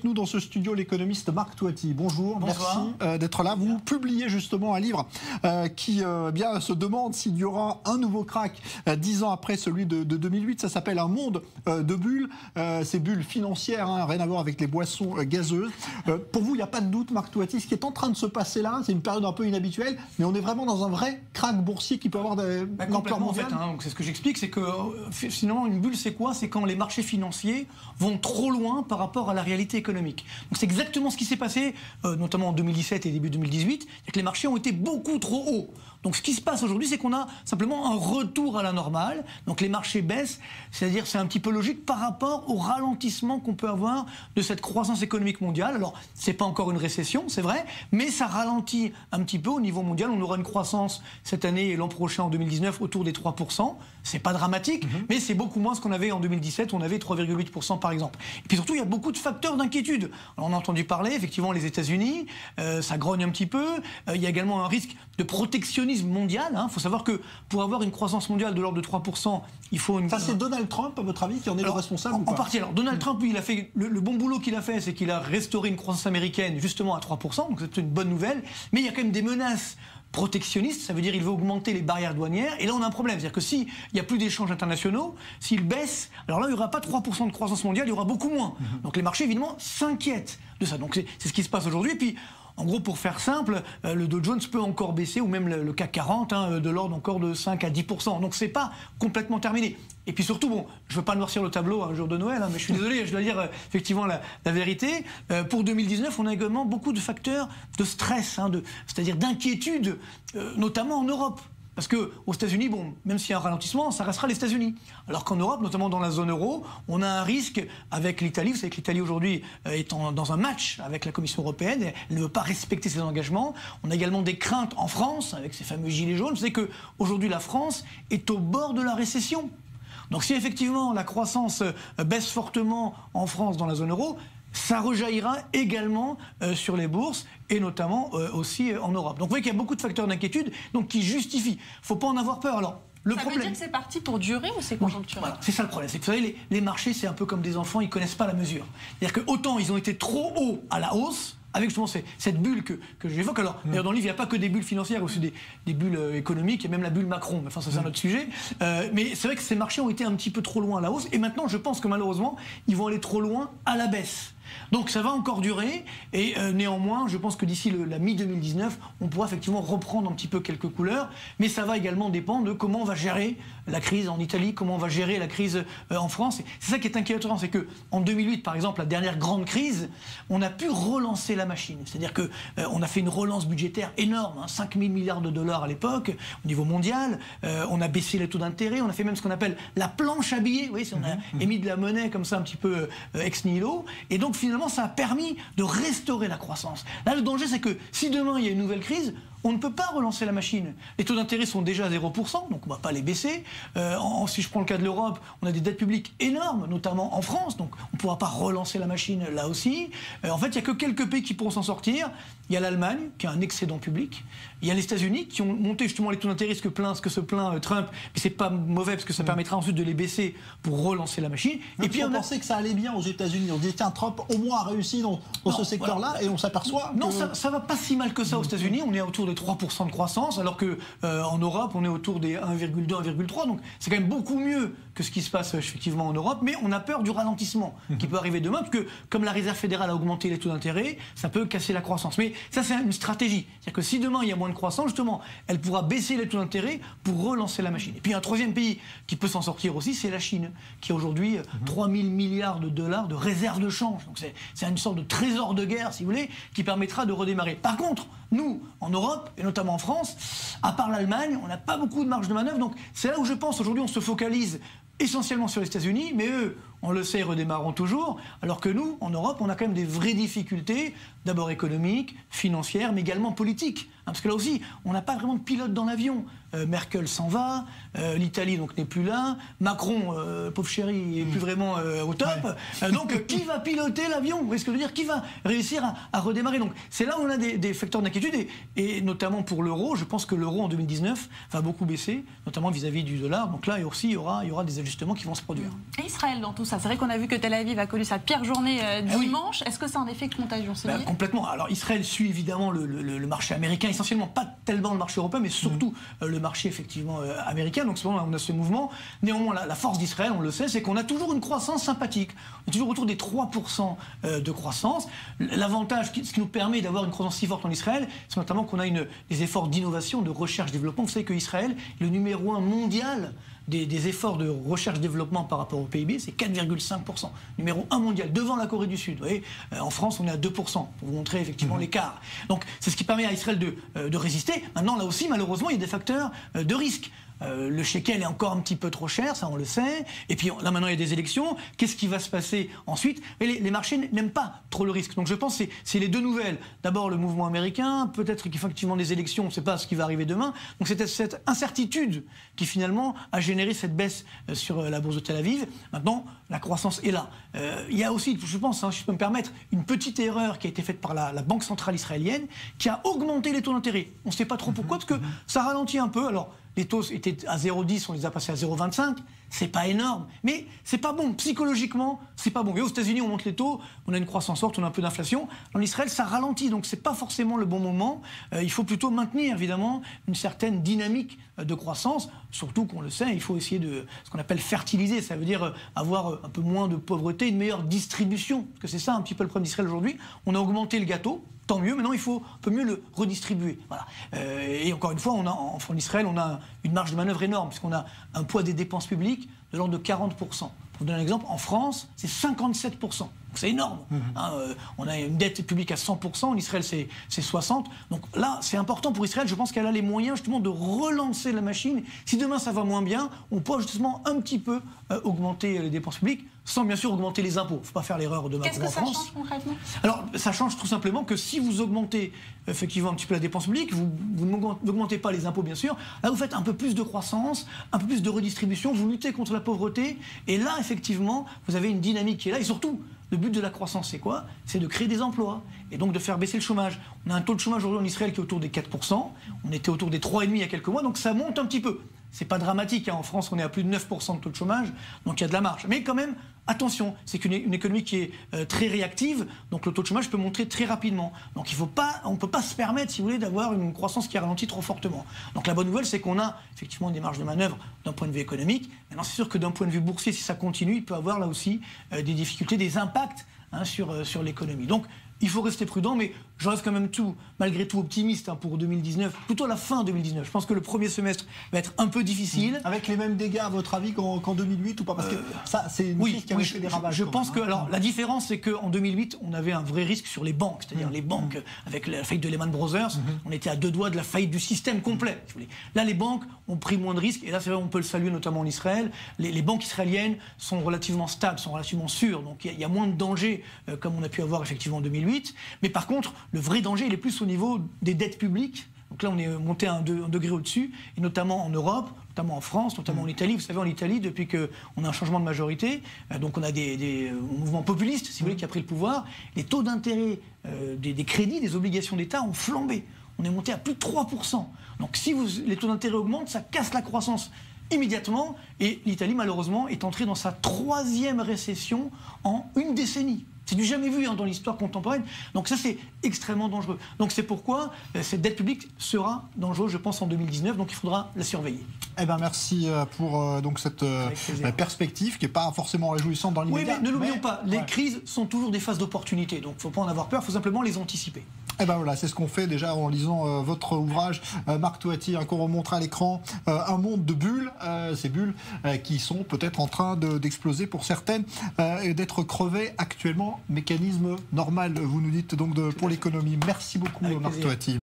nous dans ce studio l'économiste Marc Toiti. Bonjour, bonsoir. Merci d'être là. Vous publiez justement un livre qui bien se demande s'il y aura un nouveau crack 10 ans après celui de 2008. Ça s'appelle Un monde de bulles. Ces bulles financières, rien à voir avec les boissons gazeuses. Pour vous, il n'y a pas de doute, Marc Toiti, ce qui est en train de se passer là, c'est une période un peu inhabituelle, mais on est vraiment dans un vrai crack boursier qui peut avoir des ampleurs mondiales. En fait, c'est ce que j'explique, c'est que finalement une bulle, c'est quoi? C'est quand les marchés financiers vont trop loin par rapport à la réalité économique. Donc c'est exactement ce qui s'est passé, notamment en 2017 et début 2018, c'est que les marchés ont été beaucoup trop hauts. Donc ce qui se passe aujourd'hui, c'est qu'on a simplement un retour à la normale. Donc les marchés baissent, c'est-à-dire c'est un petit peu logique par rapport au ralentissement qu'on peut avoir de cette croissance économique mondiale. Alors c'est pas encore une récession, c'est vrai, mais ça ralentit un petit peu au niveau mondial. On aura une croissance cette année et l'an prochain en 2019 autour des 3%. C'est pas dramatique, mais c'est beaucoup moins ce qu'on avait en 2017. On avait 3,8% par exemple. Et puis surtout, il y a beaucoup de facteurs d'inquiétude. On a entendu parler, effectivement, les États-Unis, ça grogne un petit peu. Il y a également un risque de protectionnisme mondial. Il faut savoir que pour avoir une croissance mondiale de l'ordre de 3%, il faut une... Ça, c'est Donald Trump, à votre avis, qui en est le responsable ou pas? En partie. Alors, Donald Trump, lui, il a fait le bon boulot qu'il a fait, c'est qu'il a restauré une croissance américaine justement à 3%, donc c'est une bonne nouvelle. Mais il y a quand même des menaces protectionniste, ça veut dire qu'il veut augmenter les barrières douanières. Et là, on a un problème. C'est-à-dire que s'il n'y a plus d'échanges internationaux, s'ils baissent, alors là, il n'y aura pas 3% de croissance mondiale, il y aura beaucoup moins. Donc les marchés, évidemment, s'inquiètent de ça. Donc c'est ce qui se passe aujourd'hui. Et puis, en gros, pour faire simple, le Dow Jones peut encore baisser, ou même le CAC 40, de l'ordre encore de 5 à 10%. Donc c'est pas complètement terminé. Et puis surtout, bon, je ne veux pas noircir le tableau un jour de Noël, mais je suis désolé, je dois dire effectivement la vérité. Pour 2019, on a également beaucoup de facteurs de stress, c'est-à-dire d'inquiétude, notamment en Europe. Parce qu'aux États-Unis, bon, même s'il y a un ralentissement, ça restera les États-Unis. Alors qu'en Europe, notamment dans la zone euro, on a un risque avec l'Italie. Vous savez que l'Italie aujourd'hui est dans un match avec la Commission européenne. Elle ne veut pas respecter ses engagements. On a également des craintes en France avec ces fameux gilets jaunes. Vous savez qu'aujourd'hui, la France est au bord de la récession. Donc si effectivement la croissance baisse fortement en France dans la zone euro, ça rejaillira également sur les bourses et notamment aussi en Europe. Donc vous voyez qu'il y a beaucoup de facteurs d'inquiétude qui justifient. Il ne faut pas en avoir peur. Alors, ça veut dire que c'est parti pour durer ou c'est conjoncturel? Voilà, c'est ça le problème. C'est que vous savez, les marchés, c'est un peu comme des enfants, ils ne connaissent pas la mesure. C'est-à-dire qu'autant ils ont été trop hauts à la hausse, avec justement cette bulle que j'évoque. Alors, d'ailleurs, dans le livre, il n'y a pas que des bulles financières, aussi des bulles économiques, il y a même la bulle Macron. Enfin, ça, c'est un autre sujet. Mais c'est vrai que ces marchés ont été un petit peu trop loin à la hausse. Et maintenant, je pense que malheureusement, ils vont aller trop loin à la baisse. Donc ça va encore durer et néanmoins je pense que d'ici la mi-2019 on pourra effectivement reprendre un petit peu quelques couleurs, mais ça va également dépendre de comment on va gérer la crise en Italie, comment on va gérer la crise en France. C'est ça qui est inquiétant, c'est qu'en 2008 par exemple, la dernière grande crise, on a pu relancer la machine, c'est-à-dire qu'on a fait une relance budgétaire énorme, 5 000 milliards de dollars à l'époque au niveau mondial, on a baissé les taux d'intérêt, on a fait même ce qu'on appelle la planche à billets, oui, on a émis de la monnaie comme ça un petit peu ex nihilo, et donc finalement ça a permis de restaurer la croissance. Là le danger c'est que si demain il y a une nouvelle crise, on ne peut pas relancer la machine. Les taux d'intérêt sont déjà à 0%, donc on ne va pas les baisser. Si je prends le cas de l'Europe, on a des dettes publiques énormes, notamment en France, donc on ne pourra pas relancer la machine là aussi. En fait, il n'y a que quelques pays qui pourront s'en sortir. Il y a l'Allemagne, qui a un excédent public. Il y a les États-Unis, qui ont monté justement les taux d'intérêt, ce que se plaint Trump. Mais c'est pas mauvais, parce que ça permettra ensuite de les baisser pour relancer la machine. Et puis on pensait que ça allait bien aux États-Unis. On disait, tiens, Trump au moins a réussi dans ce secteur-là, et on s'aperçoit Non, ça va pas si mal que ça aux États-Unis. On est autour de 3% de croissance, alors qu'en Europe, on est autour des 1,2, 1,3. Donc c'est quand même beaucoup mieux que ce qui se passe effectivement en Europe. Mais on a peur du ralentissement qui peut arriver demain, parce que comme la Réserve fédérale a augmenté les taux d'intérêt, ça peut casser la croissance. Mais ça, c'est une stratégie. C'est-à-dire que si demain, il y a moins de croissance, justement, elle pourra baisser les taux d'intérêt pour relancer la machine. Et puis un troisième pays qui peut s'en sortir aussi, c'est la Chine, qui a aujourd'hui 3 000 milliards de dollars de réserves de change. Donc c'est une sorte de trésor de guerre, si vous voulez, qui permettra de redémarrer. Par contre, nous, en Europe, et notamment en France, à part l'Allemagne, on n'a pas beaucoup de marge de manœuvre. Donc c'est là où je pense, aujourd'hui, on se focalise essentiellement sur les États-Unis, mais eux, on le sait, redémarreront toujours, alors que nous, en Europe, on a quand même des vraies difficultés, d'abord économiques, financières, mais également politiques. Parce que là aussi, on n'a pas vraiment de pilote dans l'avion. Merkel s'en va, l'Italie donc n'est plus là, Macron, pauvre chéri, est plus vraiment au top. Donc qui va piloter l'avion? Vous voyez ce que je veux dire? Qui va réussir à redémarrer? Donc c'est là où on a des facteurs d'inquiétude, et notamment pour l'euro, je pense que l'euro en 2019 va beaucoup baisser, notamment vis-à-vis du dollar. Donc là aussi, il y aura des ajustements qui vont se produire. Et Israël dans tout ça? C'est vrai qu'on a vu que Tel Aviv a connu sa pire journée dimanche. Est-ce que c'est un effet de contagion? Complètement. Alors Israël suit évidemment le marché américain, essentiellement pas tellement le marché européen, mais surtout le marché effectivement américain. Donc on a ce mouvement. Néanmoins, la force d'Israël, on le sait, c'est qu'on a toujours une croissance sympathique. On est toujours autour des 3% de croissance. L'avantage, ce qui nous permet d'avoir une croissance si forte en Israël, c'est notamment qu'on a des efforts d'innovation, de recherche-développement. Vous savez qu'Israël est le numéro 1 mondial des efforts de recherche-développement par rapport au PIB, c'est 4,5%. Numéro 1 mondial, devant la Corée du Sud. Vous voyez, en France, on est à 2%, pour vous montrer effectivement l'écart. Donc, c'est ce qui permet à Israël de résister. Maintenant, là aussi, malheureusement, il y a des facteurs de risque. Le shekel est encore un petit peu trop cher, ça on le sait. Et puis là maintenant il y a des élections. Qu'est-ce qui va se passer ensuite? Et les marchés n'aiment pas trop le risque. Donc je pense que c'est les deux nouvelles. D'abord le mouvement américain, peut-être qu'effectivement des élections, on ne sait pas ce qui va arriver demain. Donc c'était cette incertitude qui finalement a généré cette baisse sur la bourse de Tel Aviv. Maintenant la croissance est là. Il y a aussi, je pense, si je peux me permettre, une petite erreur qui a été faite par la Banque centrale israélienne qui a augmenté les taux d'intérêt. On ne sait pas trop pourquoi, parce que ça ralentit un peu. Alors les taux étaient à 0,10, on les a passés à 0,25. C'est pas énorme, mais c'est pas bon. Psychologiquement, c'est pas bon. Et aux États-Unis, on monte les taux, on a une croissance forte, on a un peu d'inflation. En Israël, ça ralentit, donc c'est pas forcément le bon moment. Il faut plutôt maintenir, évidemment, une certaine dynamique de croissance. Surtout qu'on le sait, il faut essayer de ce qu'on appelle fertiliser. Ça veut dire avoir un peu moins de pauvreté, une meilleure distribution. Parce que c'est ça un petit peu le problème d'Israël aujourd'hui. On a augmenté le gâteau. Tant mieux, maintenant il faut un peu mieux le redistribuer. Voilà. Et encore une fois, en Israël, on a une marge de manœuvre énorme, puisqu'on a un poids des dépenses publiques de l'ordre de 40%. Pour vous donner un exemple, en France, c'est 57%. Donc c'est énorme. On a une dette publique à 100%, en Israël c'est 60%. Donc là, c'est important pour Israël. Je pense qu'elle a les moyens justement de relancer la machine. Si demain ça va moins bien, on peut justement un petit peu augmenter les dépenses publiques, sans bien sûr augmenter les impôts. Il ne faut pas faire l'erreur de Macron en France. Qu'est-ce que ça change concrètement? Alors, ça change tout simplement que si vous augmentez effectivement un petit peu la dépense publique, vous n'augmentez pas les impôts bien sûr, là vous faites un peu plus de croissance, un peu plus de redistribution, vous luttez contre la pauvreté, et là effectivement vous avez une dynamique qui est là, et surtout, le but de la croissance, c'est quoi? C'est de créer des emplois et donc de faire baisser le chômage. On a un taux de chômage aujourd'hui en Israël qui est autour des 4%, on était autour des 3,5% il y a quelques mois, donc ça monte un petit peu. C'est pas dramatique, hein. En France on est à plus de 9% de taux de chômage, donc il y a de la marge. Mais quand même, attention, c'est une économie qui est très réactive, donc le taux de chômage peut monter très rapidement. Donc on ne peut pas se permettre, si vous voulez, d'avoir une croissance qui ralentit trop fortement. Donc la bonne nouvelle, c'est qu'on a effectivement des marges de manœuvre d'un point de vue économique. Maintenant, c'est sûr que d'un point de vue boursier, si ça continue, il peut y avoir là aussi des difficultés, des impacts sur l'économie. Donc il faut rester prudent, mais je reste quand même malgré tout optimiste pour 2019, plutôt la fin 2019. Je pense que le premier semestre va être un peu difficile. Avec les mêmes dégâts, à votre avis, qu'en 2008 ou pas? Parce que ça, c'est une crise qui avait fait des ravages. Je pense que, alors, la différence, c'est qu'en 2008, on avait un vrai risque sur les banques. C'est-à-dire les banques, avec la faillite de Lehman Brothers, on était à 2 doigts de la faillite du système complet. Si vous voulez. Là, les banques ont pris moins de risques, et là, c'est vrai, on peut le saluer, notamment en Israël. Les banques israéliennes sont relativement stables, sont relativement sûres, donc il y a moins de danger, comme on a pu avoir effectivement en 2008. Mais par contre, le vrai danger, il est plus au niveau des dettes publiques. Donc là, on est monté un degré au-dessus, et notamment en Europe, notamment en France, notamment en Italie. Vous savez, en Italie, depuis qu'on a un changement de majorité, donc on a des mouvements populistes, si vous voulez, qui a pris le pouvoir, les taux d'intérêt des crédits, des obligations d'État ont flambé. On est monté à plus de 3%. Donc si les taux d'intérêt augmentent, ça casse la croissance immédiatement. Et l'Italie, malheureusement, est entrée dans sa 3e récession en une décennie. C'est du jamais vu dans l'histoire contemporaine. Donc ça, c'est extrêmement dangereux. Donc c'est pourquoi cette dette publique sera dangereuse, je pense, en 2019. Donc il faudra la surveiller. Eh ben merci pour donc cette perspective qui n'est pas forcément réjouissante dans l'immédiat. Oui, mais ne l'oublions pas, les crises sont toujours des phases d'opportunité. Donc il ne faut pas en avoir peur, il faut simplement les anticiper. Eh ben voilà, c'est ce qu'on fait déjà en lisant votre ouvrage, Marc Toati, qu'on remontre à l'écran, un monde de bulles, ces bulles qui sont peut-être en train d'exploser pour certaines et d'être crevées actuellement. Mécanisme normal, vous nous dites donc pour l'économie. Merci beaucoup, Marc Toati.